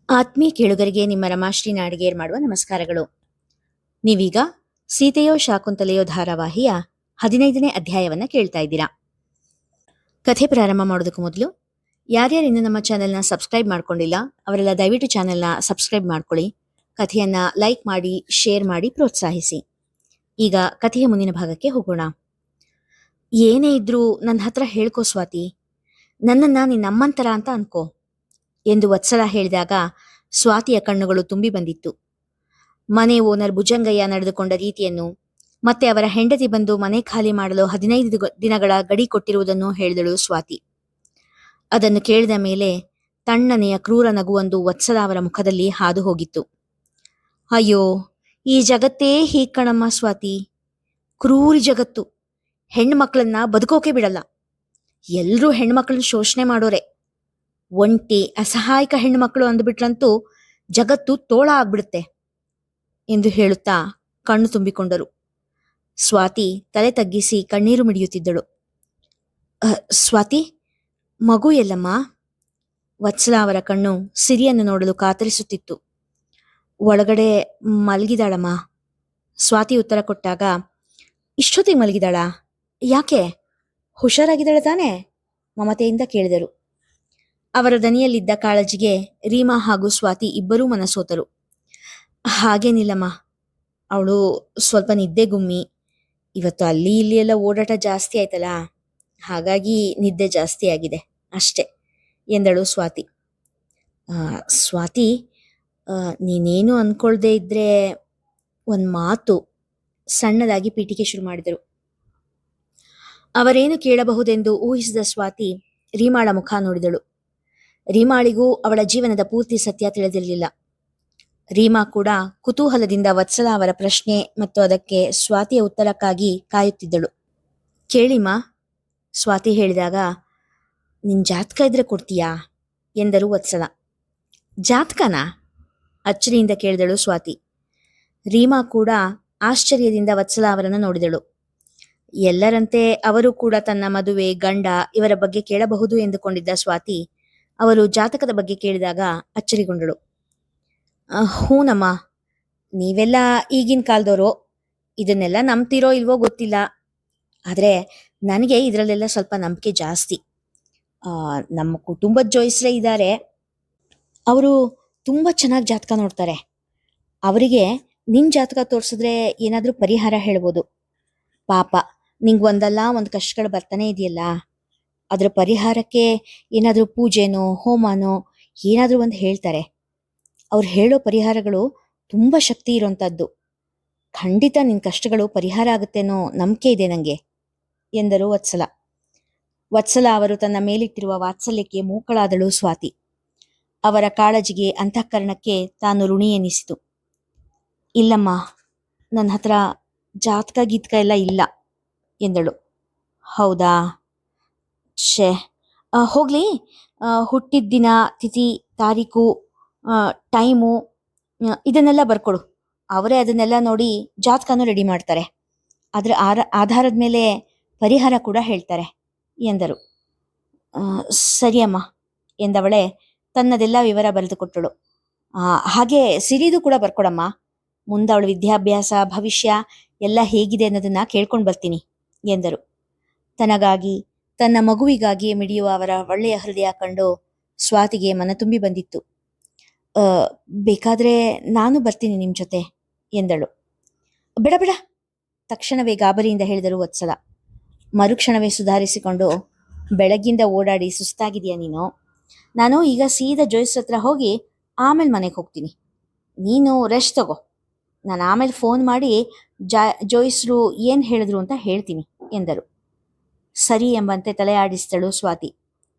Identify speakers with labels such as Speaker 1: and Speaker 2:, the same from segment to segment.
Speaker 1: ಆತ್ಮೀಯ ಕೇಳುಗರಿಗೆ ನಿಮ್ಮ ರಮಾಶ್ರೀ ನಾಡಿಗೇರ್ ಮಾಡುವ ನಮಸ್ಕಾರಗಳು. ನೀವೀಗ ಸೀತೆಯೋ ಶಾಕುಂತಲೆಯೋ ಧಾರಾವಾಹಿಯ 15ನೇ ಅಧ್ಯಾಯವನ್ನ ಕೇಳ್ತಾ ಇದ್ದೀರಾ. ಕಥೆ ಪ್ರಾರಂಭ ಮಾಡೋದಕ್ಕೂ ಮೊದಲು ಯಾರ್ಯಾರು ಇನ್ನೂ ನಮ್ಮ ಚಾನೆಲ್ನ ಸಬ್ಸ್ಕ್ರೈಬ್ ಮಾಡ್ಕೊಂಡಿಲ್ಲ ಅವರೆಲ್ಲ ದಯವಿಟ್ಟು ಚಾನೆಲ್ನ ಸಬ್ಸ್ಕ್ರೈಬ್ ಮಾಡ್ಕೊಳ್ಳಿ. ಕಥೆಯನ್ನ ಲೈಕ್ ಮಾಡಿ, ಶೇರ್ ಮಾಡಿ, ಪ್ರೋತ್ಸಾಹಿಸಿ. ಈಗ ಕಥೆಯ ಮುಂದಿನ ಭಾಗಕ್ಕೆ ಹೋಗೋಣ. ಏನೇ ಇದ್ರೂ ನನ್ನ ಹತ್ರ ಹೇಳ್ಕೋ ಸ್ವಾತಿ, ನನ್ನನ್ನ ನಿನ್ನಮ್ಮಂತರ ಅಂತ ಅನ್ಕೋ ಎಂದು ವತ್ಸಲ ಹೇಳಿದಾಗ ಸ್ವಾತಿಯ ಕಣ್ಣುಗಳು ತುಂಬಿ ಬಂದಿತ್ತು. ಮನೆ ಓನರ್ ಭುಜಂಗಯ್ಯ ನಡೆದುಕೊಂಡ ರೀತಿಯನ್ನು ಮತ್ತೆ ಅವರ ಹೆಂಡತಿ ಬಂದು ಮನೆ ಖಾಲಿ ಮಾಡಲು 15 ದಿನಗಳ ಗಡಿ ಕೊಟ್ಟಿರುವುದನ್ನು ಹೇಳಿದಳು ಸ್ವಾತಿ. ಅದನ್ನು ಕೇಳಿದ ಮೇಲೆ ತಣ್ಣನೆಯ ಕ್ರೂರ ನಗುವೊಂದು ವತ್ಸಲ ಅವರ ಮುಖದಲ್ಲಿ ಹಾದು ಹೋಗಿತ್ತು. ಅಯ್ಯೋ, ಈ ಜಗತ್ತೇ ಹೀಗ್ ಕಣಮ್ಮ ಸ್ವಾತಿ, ಕ್ರೂರಿ ಜಗತ್ತು. ಹೆಣ್ಮಕ್ಳನ್ನ ಬದುಕೋಕೆ ಬಿಡಲ್ಲ. ಎಲ್ರೂ ಹೆಣ್ಮಕ್ಳನ್ನ ಶೋಷಣೆ ಮಾಡೋರೆ. ಒಂಟಿ ಅಸಹಾಯಕ ಹೆಣ್ಣುಮಕ್ಕಳು ಅಂದುಬಿಟ್ಲಂತೂ ಜಗತ್ತು ತೋಳ ಆಗ್ಬಿಡುತ್ತೆ ಎಂದು ಹೇಳುತ್ತಾ ಕಣ್ಣು ತುಂಬಿಕೊಂಡರು. ಸ್ವಾತಿ ತಲೆ ತಗ್ಗಿಸಿ ಕಣ್ಣೀರು ಮಿಡಿಯುತ್ತಿದ್ದಳು. ಸ್ವಾತಿ, ಮಗು ಎಲ್ಲಮ್ಮ? ವತ್ಸಲ ಅವರ ಕಣ್ಣು ಸಿರಿಯನ್ನು ನೋಡಲು ಕಾತರಿಸುತ್ತಿತ್ತು. ಒಳಗಡೆ ಮಲಗಿದಾಳಮ್ಮ. ಸ್ವಾತಿ ಉತ್ತರ ಕೊಟ್ಟಾಗ, ಇಷ್ಟೊತ್ತಿಗೆ ಮಲಗಿದಾಳ? ಯಾಕೆ, ಹುಷಾರಾಗಿದ್ದಾಳೆ ತಾನೆ? ಮಮತೆಯಿಂದ ಕೇಳಿದರು. ಅವರ ದನಿಯಲ್ಲಿದ್ದ ಕಾಳಜಿಗೆ ರೀಮಾ ಹಾಗೂ ಸ್ವಾತಿ ಇಬ್ಬರೂ ಮನಸೋತರು. ಹಾಗೇನಿಲ್ಲಮ್ಮ, ಅವಳು ಸ್ವಲ್ಪ ನಿದ್ದೆ ಗುಮ್ಮಿ. ಇವತ್ತು ಅಲ್ಲಿ ಇಲ್ಲಿ ಎಲ್ಲ ಓಡಾಟ ಜಾಸ್ತಿ ಆಯ್ತಲ್ಲ, ಹಾಗಾಗಿ ನಿದ್ದೆ ಜಾಸ್ತಿ ಆಗಿದೆ ಅಷ್ಟೆ ಎಂದಳು ಸ್ವಾತಿ. ಸ್ವಾತಿ, ನೀನೇನು ಅನ್ಕೊಳ್ದೇ ಇದ್ರೆ ಒಂದು ಮಾತು, ಸಣ್ಣದಾಗಿ ಪೀಠಿಕೆ ಶುರು ಮಾಡಿದರು. ಅವರೇನು ಕೇಳಬಹುದೆಂದು ಊಹಿಸಿದ ಸ್ವಾತಿ ರೀಮಾಳ ಮುಖ ನೋಡಿದಳು. ರೀಮಾಳಿಗೂ ಅವಳ ಜೀವನದ ಪೂರ್ತಿ ಸತ್ಯ ತಿಳಿದಿರಲಿಲ್ಲ. ರೀಮಾ ಕೂಡ ಕುತೂಹಲದಿಂದ ವತ್ಸಲ ಅವರ ಪ್ರಶ್ನೆ ಮತ್ತು ಅದಕ್ಕೆ ಸ್ವಾತಿಯ ಉತ್ತರಕ್ಕಾಗಿ ಕಾಯುತ್ತಿದ್ದಳು. ಕೇಳಿಮಾ, ಸ್ವಾತಿ ಹೇಳಿದಾಗ, ನಿನ್ ಜಾತಕ ಇದ್ರೆ ಕೊಡ್ತೀಯಾ ಎಂದರು ವತ್ಸಲ. ಜಾತಕನಾ? ಅಚ್ಚರಿಯಿಂದ ಕೇಳಿದಳು ಸ್ವಾತಿ. ರೀಮಾ ಕೂಡ ಆಶ್ಚರ್ಯದಿಂದ ವತ್ಸಲ ಅವರನ್ನು ನೋಡಿದಳು. ಎಲ್ಲರಂತೆ ಅವರು ಕೂಡ ತನ್ನ ಮದುವೆ, ಗಂಡ ಇವರ ಬಗ್ಗೆ ಕೇಳಬಹುದು ಎಂದುಕೊಂಡಿದ್ದ ಸ್ವಾತಿ ಅವರು ಜಾತಕದ ಬಗ್ಗೆ ಕೇಳಿದಾಗ ಅಚ್ಚರಿಗೊಂಡಳು. ಹೂನಮ್ಮ, ನೀವೆಲ್ಲ ಈಗಿನ ಕಾಲದವರು, ಇದನ್ನೆಲ್ಲ ನಂಬ್ತಿರೋ ಇಲ್ವೋ ಗೊತ್ತಿಲ್ಲ, ಆದರೆ ನನಗೆ ಇದರಲ್ಲೆಲ್ಲ ಸ್ವಲ್ಪ ನಂಬಿಕೆ ಜಾಸ್ತಿ. ನಮ್ಮ ಕುಟುಂಬದ ಜೋಯಿಸ್ರೇ ಇದ್ದಾರೆ, ಅವರು ತುಂಬ ಚೆನ್ನಾಗಿ ಜಾತಕ ನೋಡ್ತಾರೆ. ಅವರಿಗೆ ನಿನ್ನ ಜಾತಕ ತೋರಿಸಿದ್ರೆ ಏನಾದರೂ ಪರಿಹಾರ ಹೇಳ್ಬೋದು. ಪಾಪ, ನಿಂಗೆ ಒಂದಲ್ಲ ಒಂದು ಕಷ್ಟಗಳು ಬರ್ತಾನೆ ಇದೆಯಲ್ಲ, ಅದರ ಪರಿಹಾರಕ್ಕೆ ಏನಾದರೂ ಪೂಜೆನೋ ಹೋಮನೋ ಏನಾದರೂ ಒಂದು ಹೇಳ್ತಾರೆ. ಅವ್ರು ಹೇಳೋ ಪರಿಹಾರಗಳು ತುಂಬ ಶಕ್ತಿ ಇರೋಂಥದ್ದು. ಖಂಡಿತ ನಿನ್ನ ಕಷ್ಟಗಳು ಪರಿಹಾರ ಆಗುತ್ತೇನೋ ನಂಬಿಕೆ ಇದೆ ನನಗೆ ಎಂದರು ವತ್ಸಲ. ವತ್ಸಲ ಅವರು ತನ್ನ ಮೇಲಿಟ್ಟಿರುವ ವಾತ್ಸಲ್ಯಕ್ಕೆ ಮೂಕಳಾದಳು ಸ್ವಾತಿ. ಅವರ ಕಾಳಜಿಗೆ, ಅಂತಃಕರಣಕ್ಕೆ ತಾನು ಋಣಿ ಎನಿಸಿತು. ಇಲ್ಲಮ್ಮ, ನನ್ನ ಹತ್ರ ಜಾತಕ ಗೀತಕ ಎಲ್ಲ ಇಲ್ಲ ಎಂದಳು. ಹೌದಾ? ಶೇ, ಹೋಗ್ಲಿ, ಹುಟ್ಟಿದ ದಿನ, ತಿಥಿ, ತಾರೀಕು, ಟೈಮು ಇದನ್ನೆಲ್ಲ ಬರ್ಕೊಡು. ಅವರೇ ಅದನ್ನೆಲ್ಲ ನೋಡಿ ಜಾತಕನೂ ರೆಡಿ ಮಾಡ್ತಾರೆ. ಅದರ ಆಧಾರದ ಮೇಲೆ ಪರಿಹಾರ ಕೂಡ ಹೇಳ್ತಾರೆ ಎಂದರು. ಸರಿ ಅಮ್ಮ ಎಂದವಳೆ ತನ್ನದೆಲ್ಲ ವಿವರ ಬರೆದುಕೊಟ್ಟಳು. ಹಾಗೆ ಸಿರಿದು ಕೂಡ ಬರ್ಕೊಡಮ್ಮ. ಮುಂದೆ ಅವಳ ವಿದ್ಯಾಭ್ಯಾಸ, ಭವಿಷ್ಯ ಎಲ್ಲ ಹೇಗಿದೆ ಅನ್ನೋದನ್ನ ಕೇಳ್ಕೊಂಡು ಬರ್ತೀನಿ ಎಂದರು. ತನಗಾಗಿ, ತನ್ನ ಮಗುವಿಗಾಗಿ ಮಿಡಿಯುವ ಅವರ ಒಳ್ಳೆಯ ಹೃದಯ ಕಂಡು ಸ್ವಾತಿಗೆ ಮನ ತುಂಬಿ ಬಂದಿತ್ತು. ಬೇಕಾದ್ರೆ ನಾನು ಬರ್ತೀನಿ ನಿಮ್ಮ ಜೊತೆ ಎಂದಳು. ಬೇಡ ಬೇಡ, ತಕ್ಷಣವೇ ಗಾಬರಿಯಿಂದ ಹೇಳಿದರು ವತ್ಸಲ. ಮರುಕ್ಷಣವೇ ಸುಧಾರಿಸಿಕೊಂಡು, ಬೆಳಗ್ಗಿಂದ ಓಡಾಡಿ ಸುಸ್ತಾಗಿದೆಯಾ ನೀನು? ನಾನು ಈಗ ಸೀದಾ ಜೋಯ್ಸ್ ಹತ್ರ ಹೋಗಿ ಆಮೇಲೆ ಮನೆಗೆ ಹೋಗ್ತೀನಿ. ನೀನು ರೆಸ್ಟ್ ತಗೋ. ನಾನು ಆಮೇಲೆ ಫೋನ್ ಮಾಡಿ ಜೋಯಿಸ್ರು ಏನು ಹೇಳಿದ್ರು ಅಂತ ಹೇಳ್ತೀನಿ ಎಂದರು. ಸರಿ ಎಂಬಂತೆ ತಲೆ ಆಡಿಸಿದಳು ಸ್ವಾತಿ.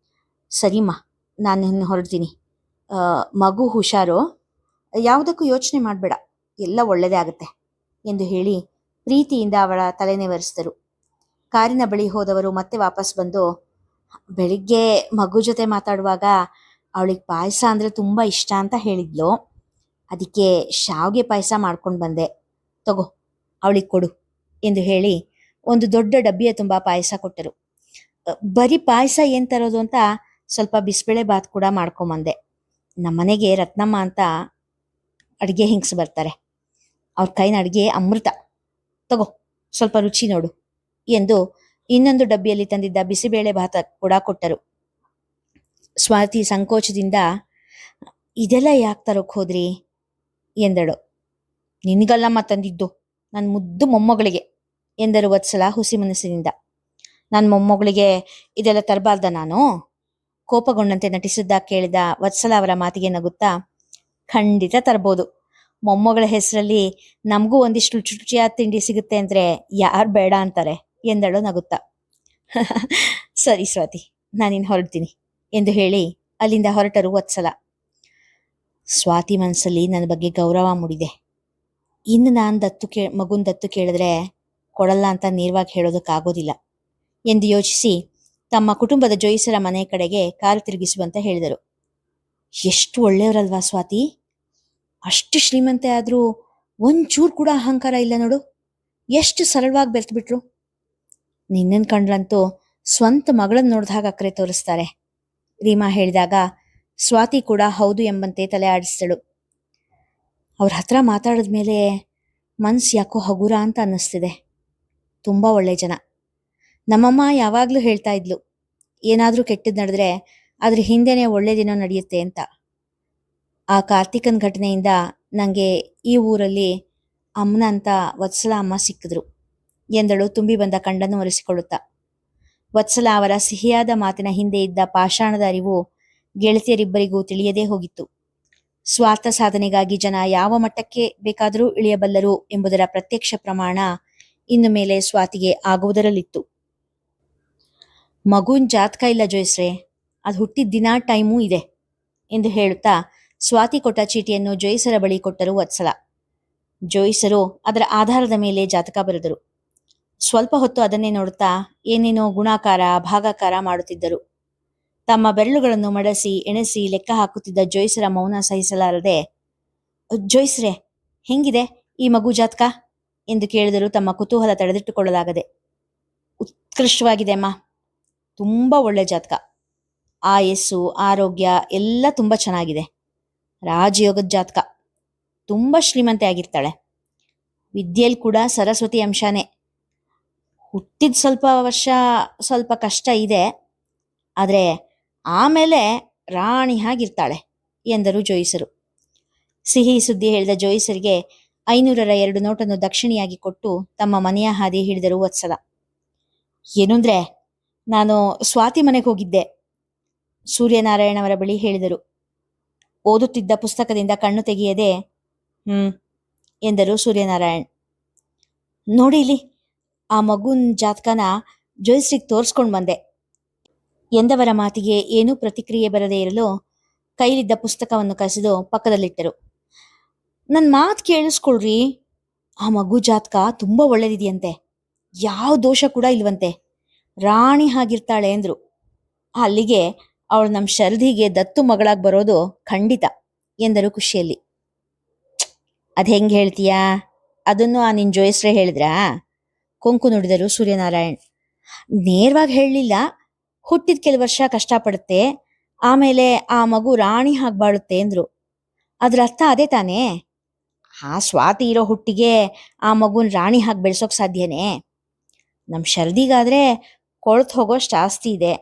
Speaker 1: ಸರಿಮ್ಮ, ನಾನು ಹೊರಡ್ತೀನಿ. ಮಗು ಹುಷಾರು, ಯಾವುದಕ್ಕೂ ಯೋಚನೆ ಮಾಡಬೇಡ, ಎಲ್ಲ ಒಳ್ಳೆಯದೇ ಆಗುತ್ತೆ ಎಂದು ಹೇಳಿ ಪ್ರೀತಿಯಿಂದ ಅವಳ ತಲೆನೇ ಒರೆಸಿದರು. ಕಾರಿನ ಬಳಿ ಹೋದವರು ಮತ್ತೆ ವಾಪಸ್ ಬಂದು, ಬೆಳಿಗ್ಗೆ ಮಗು ಜೊತೆ ಮಾತಾಡುವಾಗ ಅವಳಿಗೆ ಪಾಯಸ ಅಂದರೆ ತುಂಬ ಇಷ್ಟ ಅಂತ ಹೇಳಿದ್ಲು. ಅದಕ್ಕೆ ಶಾವಿಗೆ ಪಾಯಸ ಮಾಡ್ಕೊಂಡು ಬಂದೆ, ತಗೋ ಅವಳಿಗೆ ಕೊಡು ಎಂದು ಹೇಳಿ ಒಂದು ದೊಡ್ಡ ಡಬ್ಬಿಯ ತುಂಬ ಪಾಯಸ ಕೊಟ್ಟರು. ಬರೀ ಪಾಯಸ ಏನು ತರೋದು ಅಂತ ಸ್ವಲ್ಪ ಬಿಸಿಬೇಳೆ ಬಾತ್ ಕೂಡ ಮಾಡ್ಕೊಂಬಂದೆ. ನಮ್ಮನೆಗೆ ರತ್ನಮ್ಮ ಅಂತ ಅಡುಗೆ ಹಿಂಗ್ಸ್ ಬರ್ತಾರೆ. ಅವ್ರ ಕೈನ ಅಡುಗೆ ಅಮೃತ. ತಗೋ, ಸ್ವಲ್ಪ ರುಚಿ ನೋಡು ಎಂದು ಇನ್ನೊಂದು ಡಬ್ಬಿಯಲ್ಲಿ ತಂದಿದ್ದ ಬಿಸಿಬೇಳೆ ಭಾತ ಕೂಡ ಕೊಟ್ಟರು. ಸ್ವಾತಿ ಸಂಕೋಚದಿಂದ, ಇದೆಲ್ಲ ಯಾಕೆ ತರೋಕ್ ಹೋದ್ರಿ ಎಂದಳು. ನಿನಗಲ್ಲಮ್ಮ ತಂದಿದ್ದು, ನನ್ನ ಮುದ್ದು ಮೊಮ್ಮಗಳಿಗೆ ಎಂದರು ವತ್ಸಲ ಹುಸಿ ಮನಸ್ಸಿನಿಂದ. ನನ್ನ ಮೊಮ್ಮಗಳಿಗೆ ಇದೆಲ್ಲ ತರಬಾರ್ದ ನಾನು? ಕೋಪಗೊಂಡಂತೆ ನಟಿಸಿದ್ದ ಕೇಳಿದ ವತ್ಸಲ ಅವರ ಮಾತಿಗೆ ನಗುತ್ತಾ, ಖಂಡಿತ ತರ್ಬೋದು. ಮೊಮ್ಮಗಳ ಹೆಸರಲ್ಲಿ ನಮಗೂ ಒಂದಿಷ್ಟು ರುಚಿಯಾದ ತಿಂಡಿ ಸಿಗುತ್ತೆ ಅಂದ್ರೆ ಯಾರು ಬೇಡ ಅಂತಾರೆ ಎಂದಳು ನಗುತ್ತಾ. ಸರಿ ಸ್ವಾತಿ, ನಾನಿನ್ ಹೊರಡ್ತೀನಿ ಎಂದು ಹೇಳಿ ಅಲ್ಲಿಂದ ಹೊರಟರು ವತ್ಸಲ. ಸ್ವಾತಿ ಮನಸ್ಸಲ್ಲಿ ನನ್ನ ಬಗ್ಗೆ ಗೌರವ ಮೂಡಿದೆ. ಇನ್ನು ನಾನು ಮಗುನ್ ದತ್ತು ಕೇಳಿದ್ರೆ ಕೊಡಲ್ಲ ಅಂತ ನೇರವಾಗಿ ಹೇಳೋದಕ್ಕಾಗೋದಿಲ್ಲ ಎಂದು ಯೋಚಿಸಿ ತಮ್ಮ ಕುಟುಂಬದ ಜೋಯಿಸರ ಮನೆ ಕಡೆಗೆ ಕಾಲು ತಿರುಗಿಸುವಂತ ಹೇಳಿದರು. ಎಷ್ಟು ಒಳ್ಳೆಯವರಲ್ವಾ ಸ್ವಾತಿ? ಅಷ್ಟು ಶ್ರೀಮಂತೆ ಆದ್ರೂ ಒಂಚೂರು ಕೂಡ ಅಹಂಕಾರ ಇಲ್ಲ ನೋಡು. ಎಷ್ಟು ಸರಳವಾಗಿ ಬೆರೆತು ನಿನ್ನನ್ ಕಂಡ್ರಂತೂ ಸ್ವಂತ ಮಗಳನ್ನ ನೋಡ್ದಾಗ ಅಕ್ಕರೆ ತೋರಿಸ್ತಾರೆ. ರೀಮಾ ಹೇಳಿದಾಗ ಸ್ವಾತಿ ಕೂಡ ಹೌದು ಎಂಬಂತೆ ತಲೆ ಆಡಿಸಿದಳು. ಅವ್ರ ಹತ್ರ ಮಾತಾಡಿದ್ಮೇಲೆ ಮನ್ಸು ಯಾಕೋ ಹಗುರ ಅಂತ ಅನ್ನಿಸ್ತಿದೆ. ತುಂಬಾ ಒಳ್ಳೆ ಜನ. ನಮ್ಮಮ್ಮ ಯಾವಾಗ್ಲೂ ಹೇಳ್ತಾ ಇದ್ಲು, ಏನಾದ್ರೂ ಕೆಟ್ಟದ್ ನಡೆದ್ರೆ ಅದ್ರ ಹಿಂದೆನೆ ಒಳ್ಳೇದೇನೋ ನಡೆಯುತ್ತೆ ಅಂತ. ಆ ಕಾರ್ತಿಕನ್ ಘಟನೆಯಿಂದ ನಂಗೆ ಈ ಊರಲ್ಲಿ ಅಮ್ಮನ ಅಂತ ವತ್ಸಲ ಅಮ್ಮ ಸಿಕ್ಕಿದ್ರು ಎಂದಳು ತುಂಬಿ ಬಂದ ಕಣ್ಣನ್ನು ಒರೆಸಿಕೊಳ್ಳುತ್ತಾ. ವತ್ಸಲ ಅವರ ಸಿಹಿಯಾದ ಮಾತಿನ ಹಿಂದೆ ಇದ್ದ ಪಾಷಾಣದ ಅರಿವು ಗೆಳತಿಯರಿಬ್ಬರಿಗೂ ತಿಳಿಯದೇ ಹೋಗಿತ್ತು. ಸ್ವಾರ್ಥ ಸಾಧನೆಗಾಗಿ ಜನ ಯಾವ ಮಟ್ಟಕ್ಕೆ ಬೇಕಾದರೂ ಇಳಿಯಬಲ್ಲರು ಎಂಬುದರ ಪ್ರತ್ಯಕ್ಷ ಪ್ರಮಾಣ ಇನ್ನು ಮೇಲೆ ಸ್ವಾತಿಗೆ ಆಗುವುದರಲ್ಲಿತ್ತು. ಮಗುನ್ ಜಾತಕ ಇಲ್ಲ ಜೋಯಿಸ್ರೆ, ಅದು ಹುಟ್ಟಿದ ದಿನ ಟೈಮೂ ಇದೆ ಎಂದು ಹೇಳುತ್ತಾ ಸ್ವಾತಿ ಕೊಟ್ಟ ಚೀಟಿಯನ್ನು ಜೋಯಿಸರ ಬಳಿ ಕೊಟ್ಟರು ವತ್ಸಲ. ಜೋಯಿಸರು ಅದರ ಆಧಾರದ ಮೇಲೆ ಜಾತಕ ಬರೆದರು. ಸ್ವಲ್ಪ ಹೊತ್ತು ಅದನ್ನೇ ನೋಡುತ್ತಾ ಏನೇನೋ ಗುಣಾಕಾರ ಭಾಗಾಕಾರ ಮಾಡುತ್ತಿದ್ದರು. ತಮ್ಮ ಬೆರಳುಗಳನ್ನು ಮಡಸಿ ಎಣೆಸಿ ಲೆಕ್ಕ ಹಾಕುತ್ತಿದ್ದ ಜೋಯಿಸರ ಮೌನ ಸಹಿಸಲಾರದೆ, ಜೋಯಿಸ್ರೆ, ಹೆಂಗಿದೆ ಈ ಮಗು ಜಾತಕ ಎಂದು ಕೇಳಿದರು ತಮ್ಮ ಕುತೂಹಲ ತಡೆದಿಟ್ಟುಕೊಳ್ಳಲಾಗದೆ. ಉತ್ಕೃಷ್ಟವಾಗಿದೆ ಅಮ್ಮ, ತುಂಬಾ ಒಳ್ಳೆ ಜಾತಕ. ಆಯಸ್ಸು ಆರೋಗ್ಯ ಎಲ್ಲ ತುಂಬಾ ಚೆನ್ನಾಗಿದೆ. ರಾಜಯೋಗದ ಜಾತಕ. ತುಂಬಾ ಶ್ರೀಮಂತೆ ಆಗಿರ್ತಾಳೆ. ವಿದ್ಯೆಯಲ್ಲಿ ಕೂಡ ಸರಸ್ವತಿ ಅಂಶನೇ. ಹುಟ್ಟಿದ ಸ್ವಲ್ಪ ವರ್ಷ ಸ್ವಲ್ಪ ಕಷ್ಟ ಇದೆ, ಆದ್ರೆ ಆಮೇಲೆ ರಾಣಿ ಹಾಗಿರ್ತಾಳೆ ಎಂದರು ಜೋಯಿಸರು. ಸಿಹಿ ಸುದ್ದಿ ಹೇಳಿದ ಜೋಯಿಸರಿಗೆ 500ರ 2 ನೋಟನ್ನು ದಕ್ಷಿಣಿಯಾಗಿ ಕೊಟ್ಟು ತಮ್ಮ ಮನೆಯ ಹಾದಿ ಹಿಡಿದರು ವತ್ಸಲ. ಏನಂದ್ರೆ, ನಾನು ಸ್ವಾತಿ ಮನೆಗೆ ಹೋಗಿದ್ದೆ, ಸೂರ್ಯನಾರಾಯಣವರ ಬಳಿ ಹೇಳಿದರು. ಓದುತ್ತಿದ್ದ ಪುಸ್ತಕದಿಂದ ಕಣ್ಣು ತೆಗೆಯದೆ ಎಂದರು ಸೂರ್ಯನಾರಾಯಣ್. ನೋಡಿ ಇಲ್ಲಿ, ಆ ಮಗುನ್ ಜಾತಕನ ಜೋಯಿಸ್ರಿಗೆ ತೋರಿಸ್ಕೊಂಡು ಬಂದೆ ಎಂದವರ ಮಾತಿಗೆ ಏನೂ ಪ್ರತಿಕ್ರಿಯೆ ಬರದೇ ಇರಲು ಕೈಲಿದ್ದ ಪುಸ್ತಕವನ್ನು ಕಸಿದು ಪಕ್ಕದಲ್ಲಿಟ್ಟರು. ನನ್ನ ಮಾತು ಕೇಳಿಸ್ಕೊಳ್ರಿ, ಆ ಮಗು ಜಾತಕ ತುಂಬಾ ಒಳ್ಳೇದಿದೆಯಂತೆ, ಯಾವ ದೋಷ ಕೂಡ ಇಲ್ವಂತೆ, ರಾಣಿ ಹಾಗಿರ್ತಾಳೆ ಎಂದ್ರು. ಅಲ್ಲಿಗೆ ಅವಳು ನಮ್ಮ ಶರದಿಗೆ ದತ್ತು ಮಗಳಾಗಿ ಬರೋದು ಖಂಡಿತ ಎಂದರು ಖುಷಿಯಲ್ಲಿ. ಅದ್ ಹೆಂಗ್ ಹೇಳ್ತೀಯಾ? ಅದನ್ನು ಆ ನಿನ್ ಜೋಯಿಸ್ರೆ ಹೇಳಿದ್ರಾ? ಕೊಂಕು ನುಡಿದರು ಸೂರ್ಯನಾರಾಯಣ್. ನೇರವಾಗಿ ಹೇಳಲಿಲ್ಲ, ಹುಟ್ಟಿದ ಕೆಲವು ವರ್ಷ ಕಷ್ಟಪಡುತ್ತೆ, ಆಮೇಲೆ ಆ ಮಗು ರಾಣಿ ಹಾಗೆ ಬಾಳುತ್ತೆ ಎಂದ್ರು. ಅದ್ರ ಅರ್ಥ ಅದೇ ತಾನೇ? ಆ ಸ್ವಾತಿ ಇರೋ ಹುಟ್ಟಿಗೆ ಆ ಮಗುನ್ ರಾಣಿ ಹಾಗೆ ಬೆಳೆಸೋಕ್ ಸಾಧ್ಯನೇ? ನಮ್ ಶರದಿಗಾದ್ರೆ ಕೊಳ್ತು ಹೋಗೋಷ್ಟು ಆಸ್ತಿ ಇದೆ,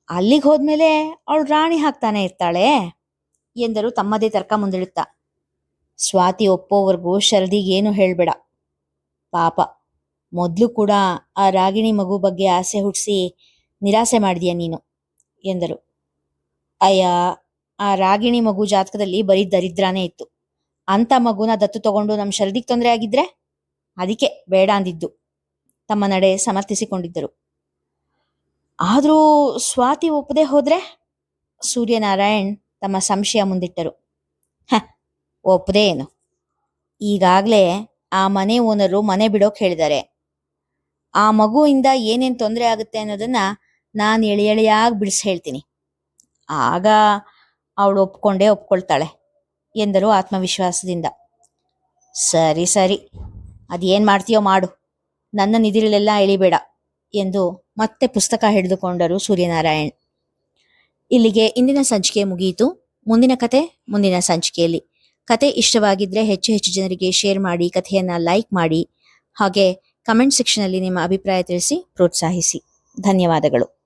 Speaker 1: ಅಲ್ಲಿಗೆ ಹೋದ್ಮೇಲೆ ಅವಳು ರಾಣಿ ಹಾಕ್ತಾನೆ ಇರ್ತಾಳೆ ಎಂದರು ತಮ್ಮದೇ ತರ್ಕ ಮುಂದಿಡುತ್ತಾ. ಸ್ವಾತಿ ಒಪ್ಪೋವರೆಗೂ ಶರದಿಗೇನು ಹೇಳ್ಬೇಡ ಪಾಪ, ಮೊದ್ಲು ಕೂಡ ಆ ರಾಗಿಣಿ ಮಗು ಬಗ್ಗೆ ಆಸೆ ಹುಟ್ಟಿಸಿ ನಿರಾಸೆ ಮಾಡಿದೀಯ ನೀನು ಎಂದರು. ಅಯ್ಯ, ಆ ರಾಗಿಣಿ ಮಗು ಜಾತಕದಲ್ಲಿ ಬರೀ ದರಿದ್ರಾನೇ ಇತ್ತು. ಅಂತ ಮಗುನ ದತ್ತು ತಗೊಂಡು ನಮ್ಮ ಶರದಿಗೆ ತೊಂದರೆ ಆಗಿದ್ರೆ ಅದಕ್ಕೆ ಬೇಡ ಅಂದಿದ್ದು ತಮ್ಮ ನಡೆ ಸಮರ್ಥಿಸಿಕೊಂಡಿದ್ದರು. ಆದ್ರೂ ಸ್ವಾತಿ ಒಪ್ಪದೆ ಹೋದ್ರೆ? ಸೂರ್ಯನಾರಾಯಣ್ ತಮ್ಮ ಸಂಶಯ ಮುಂದಿಟ್ಟರು. ಒಪ್ಪದೆ ಏನು, ಈಗಾಗ್ಲೇ ಆ ಮನೆ ಓನರು ಮನೆ ಬಿಡೋಕ್ ಹೇಳಿದ್ದಾರೆ. ಆ ಮಗುವಿಂದ ಏನೇನ್ ತೊಂದರೆ ಆಗುತ್ತೆ ಅನ್ನೋದನ್ನ ನಾನು ಎಳೆಯಾಗಿ ಬಿಡಿಸಿ ಹೇಳ್ತೀನಿ, ಆಗ ಅವಳು ಒಪ್ಕೊಳ್ತಾಳೆ ಎಂದರು ಆತ್ಮವಿಶ್ವಾಸದಿಂದ. ಸರಿ ಸರಿ, ಅದೇನ್ ಮಾಡ್ತೀಯೋ ಮಾಡು, ನನ್ನ ನಿಧಿರಲೆಲ್ಲ ಎಳಿಬೇಡ ಎಂದು ಮತ್ತೆ ಪುಸ್ತಕ ಹಿಡಿದುಕೊಂಡರು ಸೂರ್ಯನಾರಾಯಣ್. ಇಲ್ಲಿಗೆ ಇಂದಿನ ಸಂಚಿಕೆ ಮುಗಿಯಿತು. ಮುಂದಿನ ಕತೆ ಮುಂದಿನ ಸಂಚಿಕೆಯಲ್ಲಿ. ಕತೆ ಇಷ್ಟವಾಗಿದ್ರೆ ಹೆಚ್ಚು ಹೆಚ್ಚು ಜನರಿಗೆ ಶೇರ್ ಮಾಡಿ, ಕಥೆಯನ್ನ ಲೈಕ್ ಮಾಡಿ, ಹಾಗೆ ಕಮೆಂಟ್ ಸೆಕ್ಷನ್ ಅಲ್ಲಿ ನಿಮ್ಮ ಅಭಿಪ್ರಾಯ ತಿಳಿಸಿ ಪ್ರೋತ್ಸಾಹಿಸಿ. ಧನ್ಯವಾದಗಳು.